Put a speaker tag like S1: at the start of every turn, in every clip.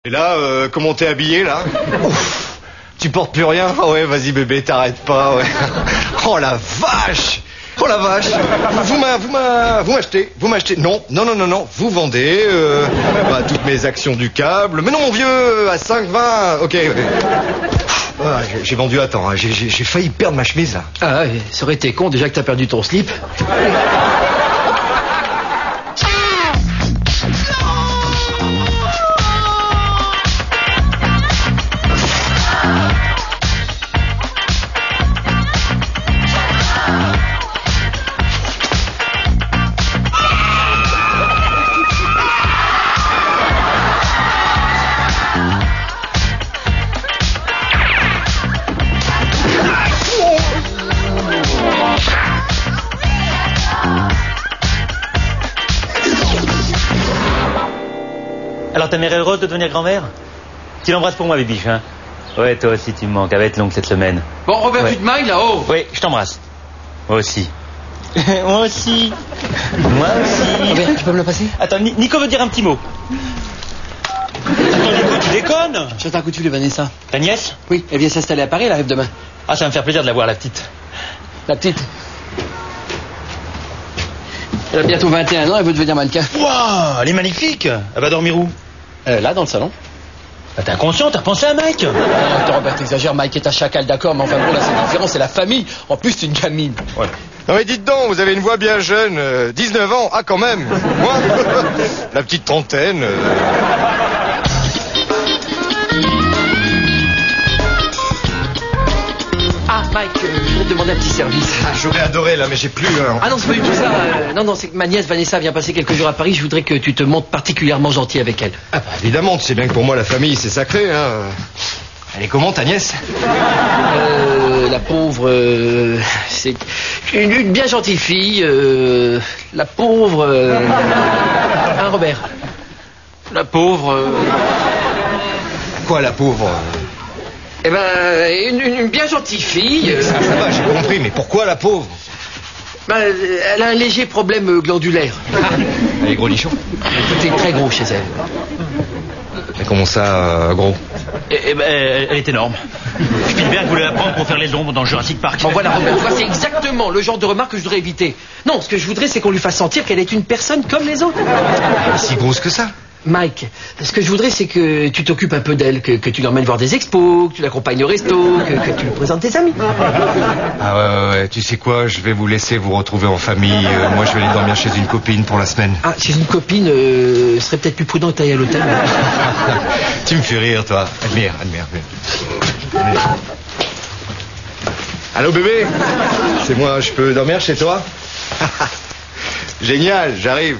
S1: Et là, comment t'es habillé, là? Ouf, tu portes plus rien? Oh ouais, vas-y bébé, t'arrêtes pas, ouais. Oh la vache! Oh la vache! Vous m'achetez. Non, vous vendez, toutes mes actions du câble. Mais non, mon vieux, à 5,20, ok. Ah, j'ai vendu à temps, hein. J'ai failli perdre ma chemise, là.
S2: Ah, ça aurait été con, déjà que t'as perdu ton slip.
S3: Alors ta mère est heureuse de devenir grand-mère? Tu l'embrasses pour moi, Bibiche, hein? Ouais, toi aussi tu me manques, elle va être longue cette semaine.
S2: Bon, Robert,
S3: ouais.
S2: Tu te mailles là-haut?
S3: Oui, je t'embrasse. Moi aussi. Moi aussi. Moi aussi.
S2: Robert, tu peux me le passer?
S3: Attends, Nico veut dire un petit mot. Attends, Nico, tu déconnes?
S2: J'attends un coup de fil de Vanessa.
S3: Ta nièce?
S2: Oui, elle vient s'installer à Paris, elle arrive demain.
S3: Ah, ça va me faire plaisir de la voir, la petite.
S2: La petite? Elle a bientôt 21 ans, elle veut devenir mannequin.
S3: Waouh, elle est magnifique. Elle va dormir où?
S2: Là, dans le salon.
S3: Bah, t'es inconscient, t'as repensé à Mike?
S2: Attends, Robert, t'exagères, Mike est un chacal, d'accord, mais enfin bon, là, c'est différent, c'est la famille. En plus, c'est une gamine.
S1: Ouais. Non mais dites donc, vous avez une voix bien jeune, 19 ans, ah quand même. Moi, la petite trentaine.
S2: Ah, Mike, je voulais te demander un petit service.
S1: Ah, j'aurais adoré là, mais j'ai plus.
S2: Ah non, c'est pas du tout ça. Non, c'est que ma nièce Vanessa vient passer quelques jours à Paris. Je voudrais que tu te montres particulièrement gentil avec elle.
S1: Ah bah évidemment, tu sais bien que pour moi la famille c'est sacré, hein. Elle est comment ta nièce?
S2: La pauvre, c'est une bien gentille fille. La pauvre, hein, Robert? La pauvre.
S1: Quoi la pauvre?
S2: Eh ben, une bien gentille fille.
S1: Ça va, j'ai compris, mais pourquoi la pauvre?
S2: Elle a un léger problème glandulaire.
S1: Elle est gros nichon?
S2: Tout est très gros chez elle.
S1: Mais comment ça, gros?
S3: Eh ben, elle est énorme. Spielberg voulait la prendre pour faire les ombres dans Jurassic Park.
S2: Bon voilà, Robert, c'est exactement le genre de remarque que je voudrais éviter. Non, ce que je voudrais, c'est qu'on lui fasse sentir qu'elle est une personne comme les autres.
S1: Elle est si grosse que ça?
S2: Mike, ce que je voudrais, c'est que tu t'occupes un peu d'elle, que tu l'emmènes voir des expos, que tu l'accompagnes au resto, que tu lui présentes tes amis.
S1: Ah ouais, tu sais quoi, je vais vous laisser vous retrouver en famille. Moi, je vais aller dormir chez une copine pour la semaine.
S2: Ah, chez une copine, ce serait peut-être plus prudent que t'ailles à l'hôtel.
S1: Tu me fais rire, toi. Admire. Allô, bébé? C'est moi, je peux dormir chez toi? Génial, j'arrive.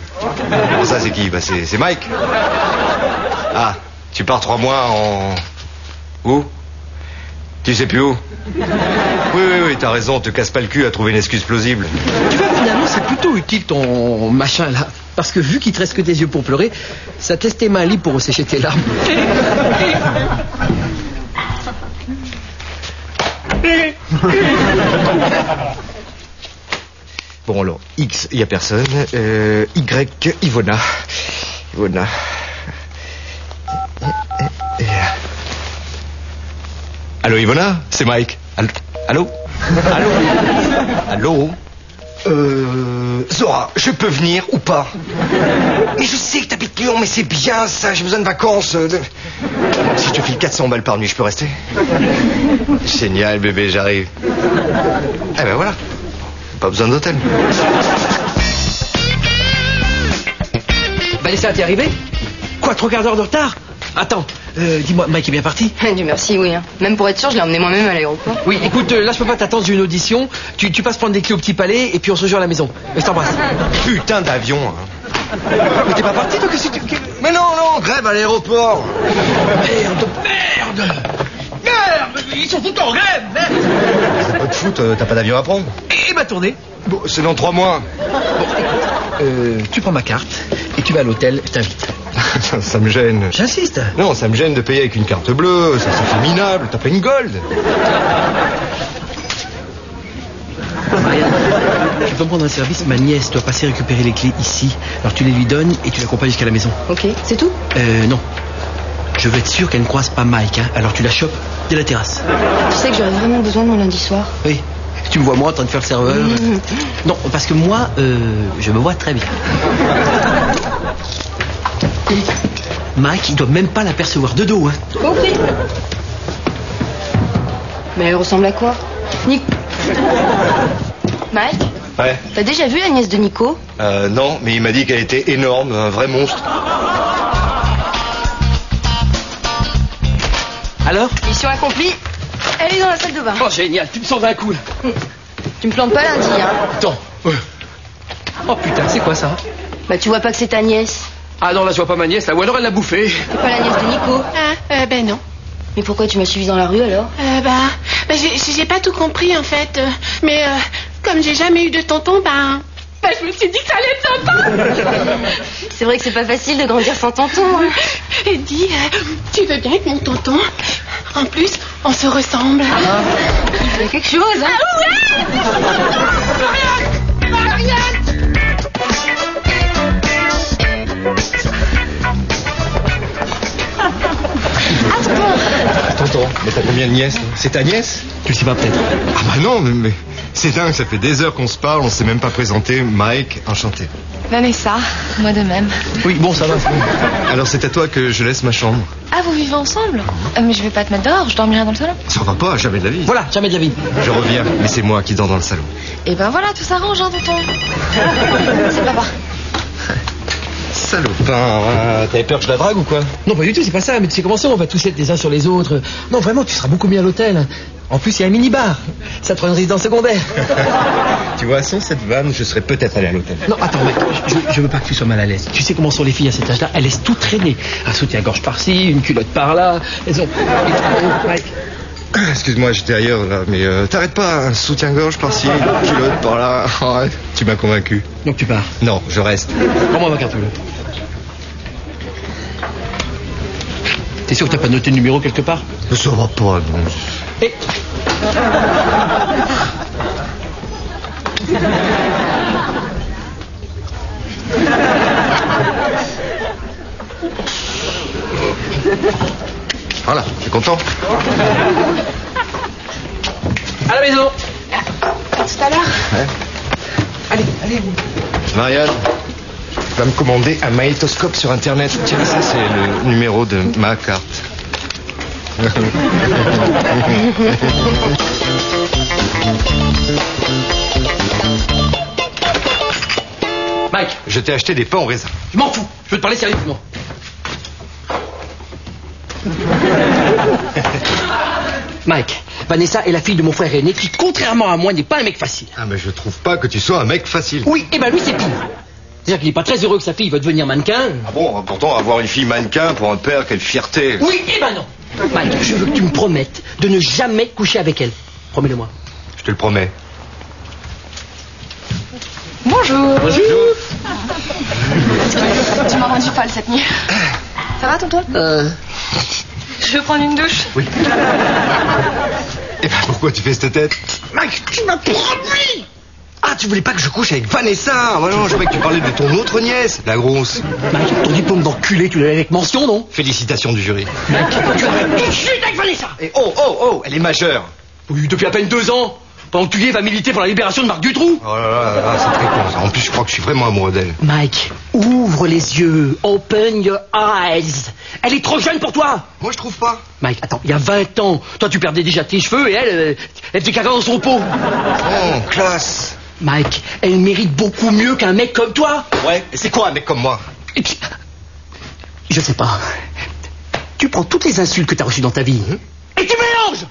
S1: Bon, ça, c'est qui? Bah, c'est Mike. Ah, tu pars 3 mois en... Où? Tu sais plus où? Oui, t'as raison, te casse pas le cul à trouver une excuse plausible.
S2: Tu vois, finalement, c'est plutôt utile ton machin, là. Parce que vu qu'il te reste que tes yeux pour pleurer, ça te laisse tes mains libres pour sécher tes larmes.
S1: Bon alors, X, il n'y a personne. Y, Ivona. Allô, Ivona? C'est Mike. Allô? Zora, je peux venir ou pas? Mais je sais que t'habites Lyon, mais c'est bien ça, j'ai besoin de vacances. Si je te file 400 balles par nuit, je peux rester? Génial, bébé, j'arrive. Eh ben voilà. Pas besoin d'hôtel.
S2: Vanessa, t'es arrivée? Quoi, 3 quarts d'heure de retard? Attends, dis-moi, Mike est bien parti?
S4: Dieu merci, oui. Hein. Même pour être sûr, je l'ai emmené moi-même à l'aéroport.
S2: Oui, écoute, là je peux pas t'attendre, j'ai une audition. Tu passes prendre des clés au Petit Palais et puis on se rejoint à la maison. Je t'embrasse.
S1: Putain d'avion, hein.
S2: Mais t'es pas parti, toi? Qu'est-ce que tu...
S1: Mais non, grève à l'aéroport.
S2: Merde! Ils sont tout le temps en grève, merde!
S1: C'est pas de foot, t'as pas d'avion à prendre?
S2: Et ma tournée?
S1: Bon, c'est dans 3 mois.
S2: Tu prends ma carte et tu vas à l'hôtel, je t'invite.
S1: Ça me gêne.
S2: J'insiste.
S1: Non, ça me gêne de payer avec une carte bleue, ça c'est minable, t'as pas une gold.
S2: Tu peux me prendre un service, ma nièce doit passer récupérer les clés ici. Alors tu les lui donnes et tu l'accompagnes jusqu'à la maison.
S4: Ok, c'est tout?
S2: Non. Je veux être sûr qu'elle ne croise pas Mike, hein. Alors tu la chopes dès la terrasse.
S4: Tu sais que j'aurais vraiment besoin de mon lundi soir.
S2: Oui. Tu me vois moi en train de faire le serveur. Non, parce que moi, je me vois très bien. Mike, il doit même pas l'apercevoir de dos, hein.
S4: Compris. Mais elle ressemble à quoi? Mike,
S1: Ouais.
S4: t'as déjà vu la nièce de Nico?
S1: Non, mais il m'a dit qu'elle était énorme, un vrai monstre.
S2: Alors?
S4: Mission accomplie. Elle est dans la salle de bain.
S2: Oh, génial, tu me sens d'un coup, là.
S4: Tu me plantes pas lundi, hein?
S2: Attends. Oh putain, c'est quoi ça?
S4: Bah tu vois pas que c'est ta nièce.
S2: Ah non, là je vois pas ma nièce, là, ou alors elle l'a bouffée.
S4: C'est pas la nièce de Nico.
S5: Ben non.
S4: Mais pourquoi tu m'as suivi dans la rue alors?
S5: J'ai pas tout compris en fait. Mais comme j'ai jamais eu de tonton, je me suis dit que ça allait être sympa.
S4: C'est vrai que c'est pas facile de grandir sans tonton. Hein.
S5: Et dis, tu veux bien être mon tonton? En plus, on se ressemble.
S4: Il y a quelque chose, hein?
S1: Tonton, mais t'as combien de nièces? C'est ta nièce?
S2: Tu le sais pas peut-être.
S1: Ah bah non, mais c'est dingue, ça fait des heures qu'on se parle, on s'est même pas présenté. Mike, enchanté.
S6: Vanessa, moi de même.
S2: Oui, bon, ça va.
S1: Alors c'est à toi que je laisse ma chambre.
S6: Ah, vous vivez ensemble? Mais je vais pas te mettre dehors, je dormirai dans le salon.
S1: Ça va pas, jamais de la vie.
S2: Voilà, jamais de la vie.
S1: Je reviens, mais c'est moi qui dors dans le salon.
S6: Et ben voilà, tout s'arrange, hein, tonton. C'est papa.
S1: Salopin, t'avais peur que je la drague ou quoi?
S2: Non, pas du tout, c'est pas ça, mais tu sais comment ça, on va tous être les uns sur les autres. Non, vraiment, tu seras beaucoup mieux à l'hôtel. En plus, il y a un mini-bar. Ça te fera une résidence secondaire.
S1: Tu vois, sans cette vanne, je serais peut-être allé à l'hôtel.
S2: Non, attends, mec, je veux pas que tu sois mal à l'aise. Tu sais comment sont les filles à cet âge-là? Elles laissent tout traîner. Un soutien-gorge par-ci, une culotte par-là. Elles ont... Mike.
S1: Excuse-moi, j'étais ailleurs là, mais t'arrêtes pas, un soutien-gorge par-ci, une culotte par-là. Arrête, tu m'as convaincu.
S2: Donc tu pars.
S1: Non, je reste.
S2: Prends-moi ma carte bleue. T'es sûr que t'as pas noté le numéro quelque part?
S1: Ça va pas, non.
S2: Et...
S1: Voilà, t'es content?
S2: À la maison.
S5: À tout à l'heure.
S1: Ouais.
S2: Allez, allez.
S1: Marianne, va me commander un magnétoscope sur Internet. Tiens, ça c'est le numéro de ma carte.
S2: Mike,
S1: Je t'ai acheté des pains au raisin.
S2: je m'en fous. Je veux te parler sérieusement. Mike, Vanessa est la fille de mon frère aîné qui, contrairement à moi, n'est pas un mec facile.
S1: Ah mais je trouve pas que tu sois un mec facile.
S2: Oui, et ben lui c'est pire. C'est-à-dire qu'il est pas très heureux que sa fille veuille devenir mannequin.
S1: Ah bon, pourtant avoir une fille mannequin pour un père, quelle fierté.
S2: Oui, et ben non. Mike, je veux que tu me promettes de ne jamais coucher avec elle. Promets-le-moi.
S1: Je te le promets.
S6: Bonjour.
S2: Bonjour.
S6: Tu m'as rendu folle cette nuit. Ça va, tonton? Je vais prendre une douche.
S1: Oui. Et ben pourquoi tu fais cette tête? Mike, tu m'as promis. Ah, tu voulais pas que je couche avec Vanessa? Ah non, je croyais que tu parlais de ton autre nièce, la grosse.
S2: Mike, ton diplôme d'enculé, tu l'avais avec mention, non?
S1: Félicitations du jury.
S2: Mike, tu avais tout de suite avec Vanessa.
S1: Et oh, elle est majeure.
S2: Oui, depuis à peine 2 ans. Pendant que tu va militer pour la libération de Marc Dutroux.
S1: Oh là là, c'est très con ça. En plus, je crois que je suis vraiment amoureux d'elle.
S2: Mike, ouvre les yeux. Open your eyes. Elle est trop jeune pour toi.
S1: Moi, je trouve pas.
S2: Mike, attends, il y a 20 ans, toi tu perdais déjà tes cheveux et elle faisait caca dans son pot.
S1: Oh, classe.
S2: Mike, elle mérite beaucoup mieux qu'un mec comme toi.
S1: Ouais, et c'est quoi un mec comme moi?
S2: Et puis, je sais pas. Tu prends toutes les insultes que t'as reçues dans ta vie et tu mélanges.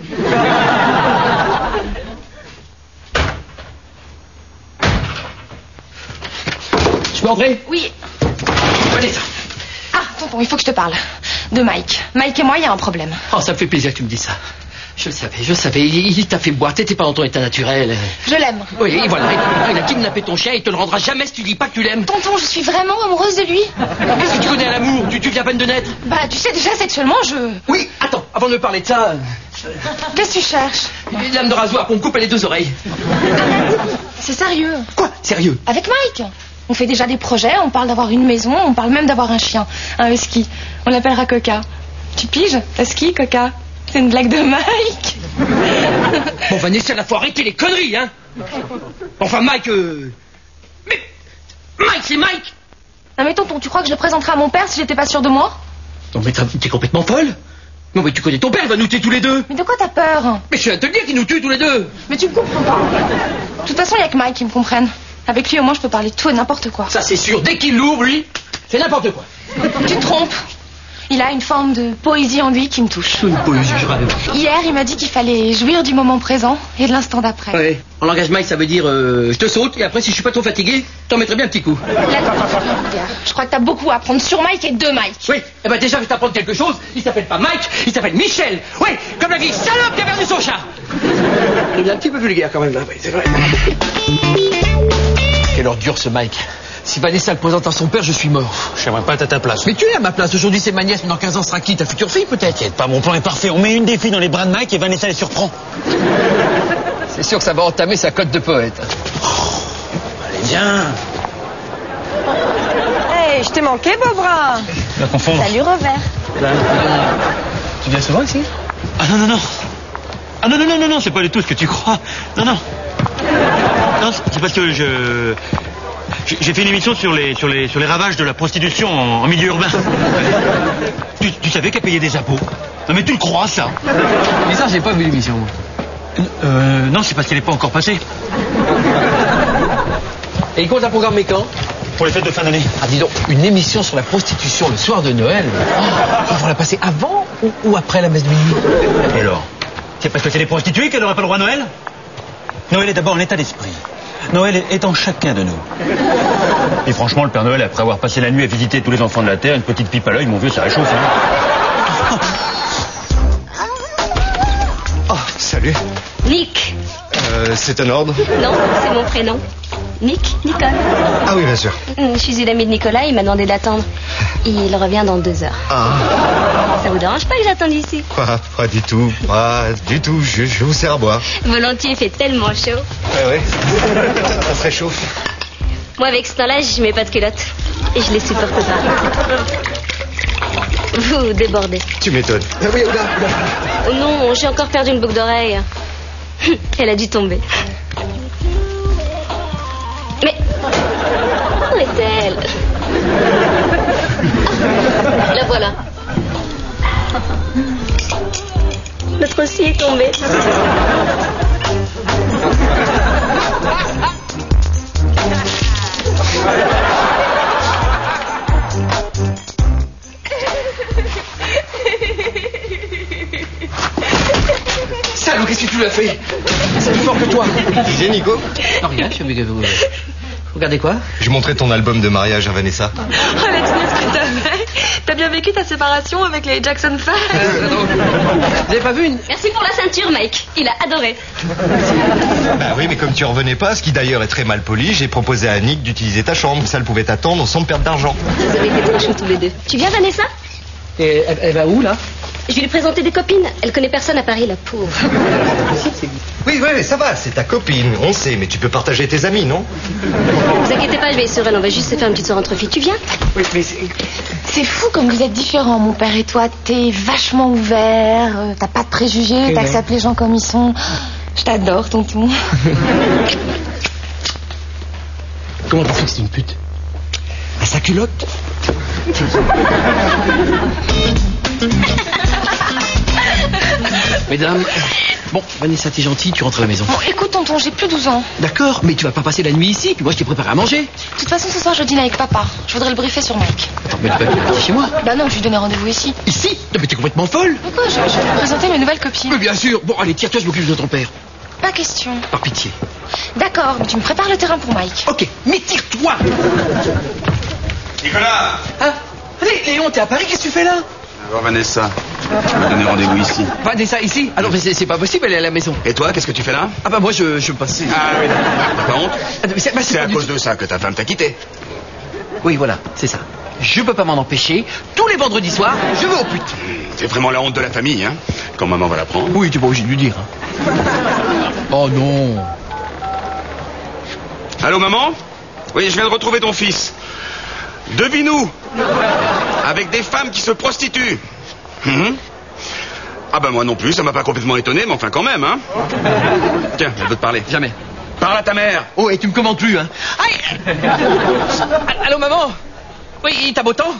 S2: Je peux entrer?
S6: Oui.
S2: Vanessa.
S6: Ah, tonton, il faut que je te parle. De Mike. Mike et moi, il y a un problème.
S2: Oh, ça me fait plaisir que tu me dises ça. Je le savais. Il t'a fait boire. T'étais pas dans ton état naturel.
S6: Je l'aime.
S2: Oui, voilà. Il a kidnappé ton chien. Il te le rendra jamais si tu dis pas que tu l'aimes.
S6: Tonton, je suis vraiment amoureuse de lui.
S2: Qu'est-ce que tu connais à l'amour? Tu viens à peine de naître.
S6: Bah, tu sais, déjà, sexuellement, je...
S2: Oui, attends. Avant de me parler de ça...
S6: Qu'est-ce que tu cherches?
S2: Une lame de rasoir pour me couper les 2 oreilles.
S6: C'est sérieux.
S2: Quoi? Sérieux?
S6: Avec Mike. On fait déjà des projets, on parle d'avoir une maison, on parle même d'avoir un chien. Un husky. On l'appellera Coca. Tu piges? À ski, Coca? C'est une blague de Mike.
S2: Bon, Vanessa, il faut arrêter les conneries, hein. Enfin, Mike, Mais Mike, c'est Mike.
S6: Non mais tonton, tu crois que je le présenterais à mon père si j'étais pas sûre de moi?
S2: Non mais t'es complètement folle. Non mais tu connais ton père, il va nous tuer tous les deux.
S6: Mais de quoi t'as peur?
S2: Mais je viens de te dire qu'il nous tue tous les deux.
S6: Mais tu me comprends pas. De toute façon, il y a que Mike qui me comprenne. Avec lui, au moins, je peux parler de tout et n'importe quoi.
S2: Ça c'est sûr, dès qu'il l'ouvre, lui, c'est n'importe quoi.
S6: Tu te trompes. Il a une forme de poésie en lui qui me touche.
S2: Une poésie, je rêve.
S6: Hier, il m'a dit qu'il fallait jouir du moment présent et de l'instant d'après.
S2: Ouais. En langage Mike, ça veut dire je te saute et après, si je suis pas trop fatigué, t'en mettrais bien un petit coup.
S6: Là, t'es bien vulgaire. Je crois que t'as beaucoup à apprendre sur Mike et de Mike.
S2: Oui, eh ben déjà, je vais t'apprendre quelque chose. Il s'appelle pas Mike, il s'appelle Michel. Oui, comme la vieille salope qui a perdu son chat. Il est un petit peu vulgaire quand même, là, oui, c'est vrai. Quelle ordure ce Mike. Si Vanessa le présente à son père, je suis mort.
S3: J'aimerais pas être à ta place.
S2: Mais tu es à ma place. Aujourd'hui, c'est ma nièce, mais dans 15 ans, sera qui? Ta future fille, peut-être?
S3: T'inquiète pas, mon plan est parfait. On met une des filles dans les bras de Mike et Vanessa les surprend.
S2: C'est sûr que ça va entamer sa cote de poète.
S3: Allez, viens.
S6: Hey, je t'ai manqué, Bobra.
S3: Tu vas confondre.
S6: Salut, Robert.
S2: Tu viens souvent ici?
S3: Ah non, non, non. Ah non, non, non, non, non, c'est pas du tout ce que tu crois. Non, non. Non, c'est parce que j'ai fait une émission sur les ravages de la prostitution en milieu urbain. Tu savais qu'elle payait des impôts? Non mais tu le crois, ça?
S2: Mais ça, j'ai pas vu l'émission, moi.
S3: Non, c'est parce qu'elle n'est pas encore passée.
S2: Et il compte la programmer quand?
S3: Pour les fêtes de fin d'année.
S2: Ah, dis donc, une émission sur la prostitution le soir de Noël. Ils vont la passer avant ou après la messe de minuit?
S3: Et alors? C'est parce que c'est les prostituées qu'elle n'aurait pas le droit à Noël? Noël est d'abord un état d'esprit. Noël est en chacun de nous. Et franchement, le Père Noël, après avoir passé la nuit à visiter tous les enfants de la Terre, une petite pipe à l'œil, mon vieux, ça réchauffe. Hein.
S1: Oh, salut.
S4: Nick.
S1: C'est un ordre?
S4: Non, c'est mon prénom. Nick, Nicole.
S1: Ah oui, bien sûr.
S4: Je suis une amie de Nicolas, il m'a demandé d'attendre. Il revient dans 2 heures.
S1: Ah.
S4: Ça vous dérange pas que j'attende ici?
S1: Pas du tout. Pas du tout. Je vous sers à boire.
S4: Volontiers, il fait tellement chaud.
S1: Ouais. Ça se réchauffe.
S4: Moi, avec ce temps-là, je mets pas de culotte. Et je les supporte pas. Vous débordez.
S1: Tu m'étonnes.
S2: Ah oui, oula.
S4: Oh non, j'ai encore perdu une boucle d'oreille. Elle a dû tomber. Mais où est-elle? La voilà. L'autre aussi est tombée.
S2: Salaud, qu'est-ce que tu lui as fait? C'est plus fort que toi.
S1: Disais, Nico?
S2: Non, rien, je suis... Vous regardez quoi?
S1: Je montrais ton album de mariage à Vanessa.
S6: Oh, la tunaise que t'avais. T'as bien vécu ta séparation avec les Jackson 5?
S2: Vous avez pas vu une...
S4: Merci pour la ceinture, Mike. Il a adoré.
S1: Bah oui, mais comme tu revenais pas, ce qui d'ailleurs est très mal poli, j'ai proposé à Nick d'utiliser ta chambre. Ça, elle pouvait attendre sans perdre d'argent.
S4: Vous avez été trop chauds tous les deux. Tu viens, Vanessa?
S2: Et elle va où, là?
S4: Je vais lui présenter des copines. Elle connaît personne à Paris, la pauvre.
S1: Oui, ça va, c'est ta copine, on sait, mais tu peux partager tes amis, non?
S4: Vous inquiétez pas, je vais y sur elle. On va juste se faire une petite soirée entre filles. Tu viens?
S2: Oui, mais
S6: C'est fou comme vous êtes différents, mon père et toi. T'es vachement ouvert, t'as pas de préjugés, t'acceptes les gens comme ils sont. Je t'adore, tonton.
S2: Comment tu sais que c'est une pute? À sa culotte? Mesdames, bon, Vanessa, t'es gentille, tu rentres à la maison.
S6: Bon, écoute, tonton, j'ai plus 12 ans.
S2: D'accord, mais tu vas pas passer la nuit ici, puis moi je t'ai préparé à manger.
S6: De toute façon, ce soir, je dîne avec papa. Je voudrais le briefer sur Mike.
S2: Attends, mais tu vas venir chez moi?
S6: Bah non, je lui donnais rendez-vous ici.
S2: Ici? Non, mais t'es complètement folle.
S6: Pourquoi? Je vais lui présenter mes nouvelles copines.
S2: Mais bien sûr. Bon, allez, tire-toi, je m'occupe de ton père.
S6: Pas question.
S2: Par pitié.
S6: D'accord, mais tu me prépares le terrain pour Mike.
S2: Ok, mais tire-toi.
S7: Nicolas!
S2: Hein? Allez, Léon, t'es à Paris, qu'est-ce que tu fais là?
S7: Alors Vanessa, tu m'as donné rendez-vous ici.
S2: Vanessa, ici? Alors, mais c'est pas possible, elle est à la maison.
S7: Et toi, qu'est-ce que tu fais là?
S2: Ah bah moi, je passais.
S7: Ah oui, t'as pas honte?
S2: Ah, mais
S7: C'est
S2: pas
S7: à
S2: du
S7: cause
S2: tout.
S7: de ça que ta femme t'a quitté.
S2: Oui, voilà, c'est ça. Je peux pas m'en empêcher. Tous les vendredis soirs, je vais au pute.
S7: C'est vraiment la honte de la famille, hein? Quand maman va l'apprendre.
S2: Oui, tu es pas obligé de lui dire. Hein. Oh non.
S7: Allô, maman? Oui, je viens de retrouver ton fils. Devine où? Avec des femmes qui se prostituent. Ah bah moi non plus, ça m'a pas complètement étonné, mais enfin quand même, hein. Tiens, elle veut te parler.
S2: Jamais.
S7: Parle à ta mère.
S2: Oh, et tu me commandes plus, hein. Aïe. Allô, maman? Oui, t'as beau temps?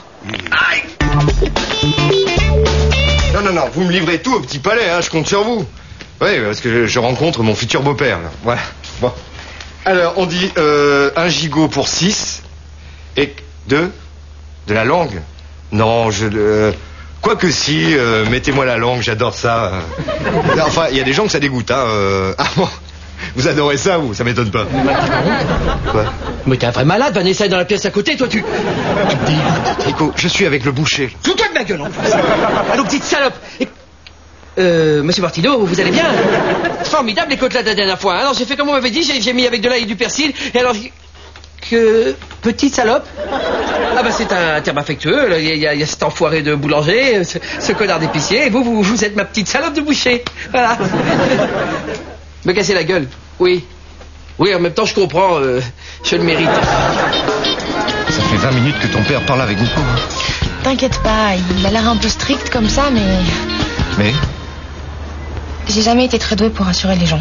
S7: Aïe.
S1: Non, vous me livrez tout au petit palais, hein, je compte sur vous. Oui, parce que je rencontre mon futur beau-père, là. Voilà. Bon. Alors, on dit 1 gigot pour 6 et 2 de la langue. Non, quoique si, mettez-moi la langue, j'adore ça. Enfin, il y a des gens que ça dégoûte, hein. Ah bon, vous adorez ça, vous, ça m'étonne pas. Quoi?
S2: Mais t'es un vrai malade, Vanessa est dans la pièce à côté, toi tu te dégoûtes.
S1: Nico, je suis avec le boucher.
S2: Fous-toi de ma gueule en plus. Allô, petite salope. Monsieur Martineau, vous allez bien? Formidable les côtelettes la dernière fois. Alors j'ai fait comme on m'avait dit, j'ai mis avec de l'ail et du persil. Et alors que petite salope. Ah bah c'est un terme affectueux. Il y a cet enfoiré de boulanger, ce connard d'épicier. Et vous êtes ma petite salope de boucher. Voilà. Me casser la gueule. Oui. Oui, en même temps je comprends. Je le mérite.
S1: Ça fait 20 minutes que ton père parle avec Nico. Hein.
S6: T'inquiète pas, il a l'air un peu strict comme ça, mais...
S1: Mais
S6: j'ai jamais été très douée pour rassurer les gens.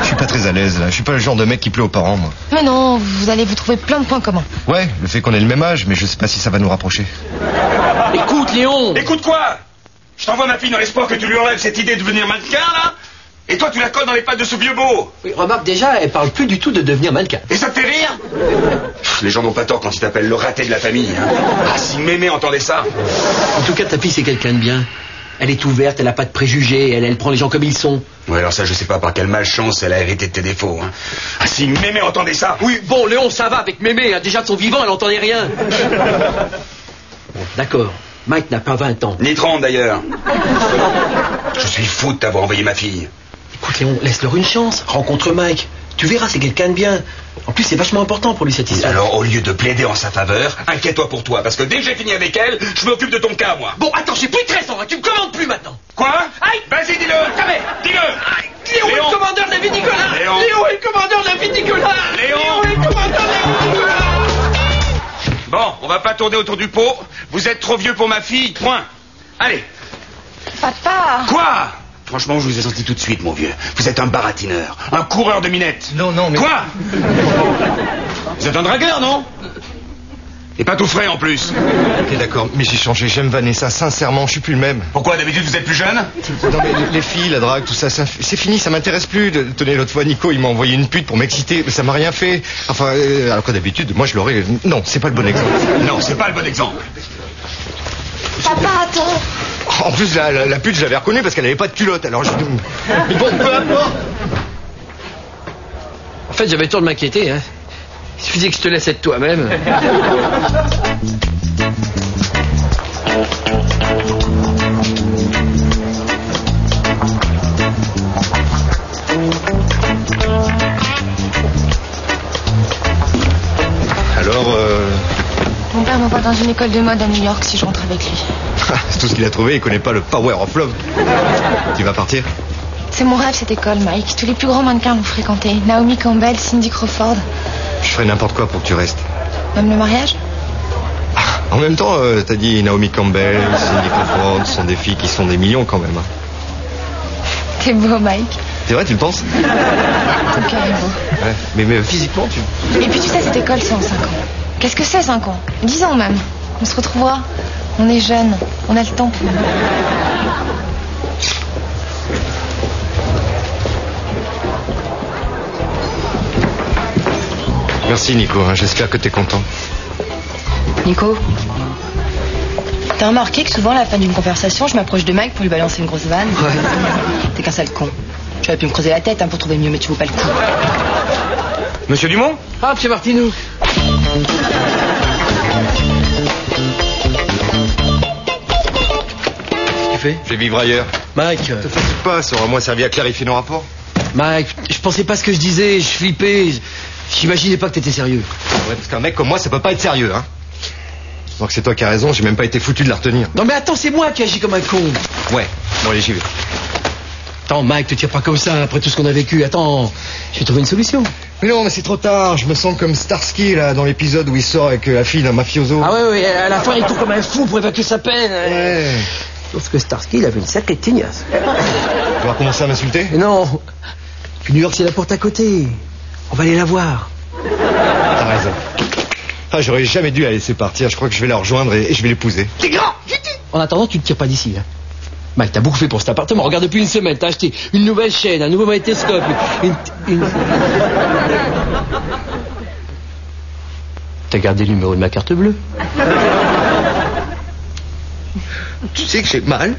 S1: je suis pas très à l'aise, là. Je suis pas le genre de mec qui plaît aux parents, moi.
S6: Mais non, vous allez vous trouver plein de points communs.
S1: Ouais, le fait qu'on ait le même âge, mais je sais pas si ça va nous rapprocher.
S2: Écoute, Léon.
S7: Écoute quoi? Je t'envoie ma fille dans l'espoir que tu lui enlèves cette idée de devenir mannequin, là. Et toi, tu la colles dans les pattes de ce vieux beau.
S2: Oui, remarque déjà, elle parle plus du tout de devenir mannequin.
S7: Et ça te fait rire? Les gens n'ont pas tort quand ils t'appellent le raté de la famille, hein. Ah, si Mémé entendait ça.
S2: En tout cas, ta fille, c'est quelqu'un de bien. Elle est ouverte, elle n'a pas de préjugés, elle prend les gens comme ils sont.
S7: Ouais, alors ça, je sais pas par quelle malchance elle a hérité de tes défauts, hein. Ah, si Mémé entendait ça.
S2: Oui, bon, Léon, ça va avec Mémé, hein. Déjà de son vivant, elle n'entendait rien. Bon, d'accord, Mike n'a pas 20 ans.
S7: Ni 30 d'ailleurs. Je suis fou de t'avoir envoyé ma fille.
S2: Écoute, Léon, laisse-leur une chance, rencontre Mike. Tu verras, c'est quelqu'un de bien. En plus, c'est vachement important pour lui satisfaire.
S7: Alors, au lieu de plaider en sa faveur, inquiète-toi pour toi, parce que dès que j'ai fini avec elle, je m'occupe de ton cas, moi.
S2: Bon, attends, j'ai plus de raison, hein. Tu me commandes plus maintenant.
S7: Quoi?
S2: Aïe!
S7: Vas-y, dis-le.
S2: Jamais.
S7: Dis-le.
S2: Léon est le commandeur de la vie Nicolas. Léon est le commandeur de la vie Nicolas.
S7: Léon
S2: est le commandeur de la vie Nicolas.
S7: Bon, on va pas tourner autour du pot. Vous êtes trop vieux pour ma fille, point. Allez.
S6: Papa!
S7: Quoi? Franchement, je vous ai senti tout de suite, mon vieux. Vous êtes un baratineur, un coureur de minettes.
S1: Non, mais...
S7: Quoi? Vous êtes un dragueur, non? Et pas tout frais, en plus.
S1: Ok, d'accord, mais j'ai changé. J'aime Vanessa, sincèrement, je suis plus le même.
S7: Pourquoi, d'habitude, vous êtes plus jeune?
S1: Non, mais les filles, la drague, tout ça, c'est fini, ça m'intéresse plus. Tenez, l'autre fois, Nico, il m'a envoyé une pute pour m'exciter, mais ça m'a rien fait. Enfin, alors que d'habitude, moi, je l'aurais... Non, c'est pas le bon exemple.
S7: Non, c'est pas le bon exemple.
S6: Papa, attends!
S1: En plus, la pute, je l'avais reconnue parce qu'elle avait pas de culotte, alors je... Mais bon, peu importe.
S2: En fait, j'avais tort de m'inquiéter, hein. Il suffisait que je te laisse être toi-même.
S1: Alors,
S6: Mon père m'envoie dans une école de mode à New York si je rentre avec lui.
S1: c'est tout ce qu'il a trouvé, il connaît pas le power of love. Tu vas partir?
S6: C'est mon rêve cette école, Mike. Tous les plus grands mannequins l'ont fréquenté. Naomi Campbell, Cindy Crawford.
S1: Je ferai n'importe quoi pour que tu restes.
S6: Même le mariage?
S1: En même temps, t'as dit Naomi Campbell, Cindy Crawford, ce sont des filles qui sont des millions quand même. Hein.
S6: T'es beau, Mike.
S1: C'est vrai, tu le penses?
S6: Ton cœur est beau.
S1: Ouais, mais physiquement, tu...
S6: Et puis tu sais, cette école, c'est en 5 ans. Qu'est-ce que c'est, 5 ans? 10 ans même. On se retrouvera. On est jeunes. On a le temps.
S1: Merci, Nico. Hein, j'espère que t'es content.
S8: Nico, t'as remarqué que souvent à la fin d'une conversation, je m'approche de Mike pour lui balancer une grosse vanne?
S2: Ouais.
S8: T'es qu'un sale con. Tu aurais pu me creuser la tête pour trouver mieux, mais tu vaux pas le coup.
S7: Monsieur Dumont?
S2: Ah, monsieur Martineau. Qu'est-ce que tu fais?
S1: Je vais vivre ailleurs.
S2: Mike.
S1: Te fatigue pas, ça aura au moins servi à clarifier nos rapports.
S2: Mike, je pensais pas ce que je disais, je flippais. J'imaginais pas que t'étais sérieux.
S1: Ouais, parce qu'un mec comme moi, ça peut pas être sérieux, hein. Donc c'est toi qui as raison, j'ai même pas été foutu de la retenir.
S2: Non mais attends, c'est moi qui agis comme un con.
S1: Ouais, bon allez, j'y vais.
S2: Attends, Mike, te tire pas comme ça après tout ce qu'on a vécu. Attends, je vais trouver une solution.
S1: Mais non, mais c'est trop tard, je me sens comme Starsky, là, dans l'épisode où il sort avec la fille d'un mafioso.
S2: Ah ouais, à la fin il tourne comme un fou pour évacuer sa peine.
S1: Ouais.
S2: Sauf que Starsky, il avait une sacrée tignasse.
S1: Tu vas commencer à m'insulter?
S2: Mais non. Puis New York, c'est la porte à côté. On va aller la voir.
S1: T'as raison. Ah, j'aurais jamais dû la laisser partir. Je crois que je vais la rejoindre et je vais l'épouser.
S2: T'es grand, vite. En attendant, tu ne tires pas d'ici, hein. Mike, t'as beaucoup fait pour cet appartement. Regarde, depuis une semaine, t'as acheté une nouvelle chaîne, un nouveau magnétoscope, une... T'as gardé le numéro de ma carte bleue.
S1: Tu sais que j'ai mal.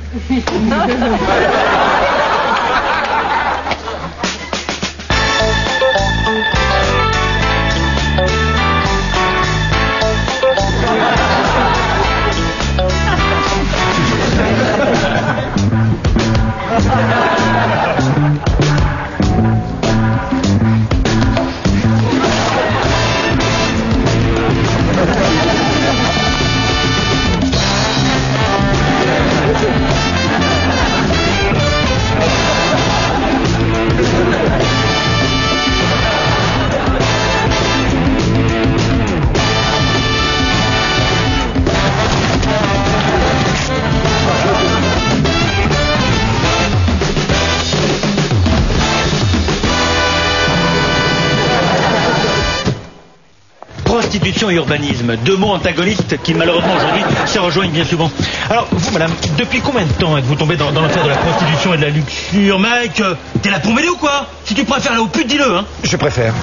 S3: Prostitution et urbanisme, deux mots antagonistes qui malheureusement aujourd'hui se rejoignent bien souvent. Alors vous madame, depuis combien de temps êtes-vous tombé dans l'affaire de la prostitution et de la luxure? Mike, t'es là pour m'aider ou quoi? Si tu préfères aller au pute, dis-le, hein.
S1: Je préfère.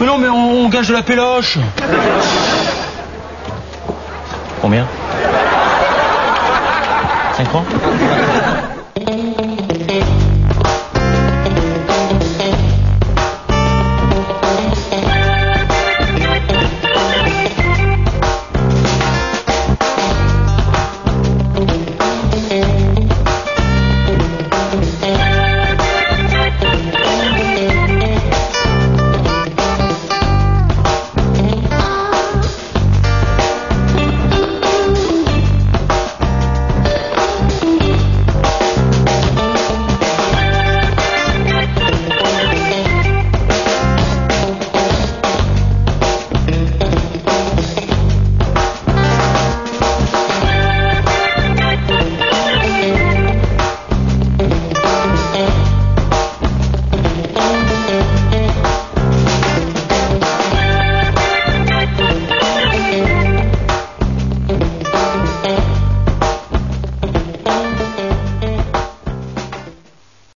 S3: Mais non, mais on gage de la péloche. Combien? 5 francs?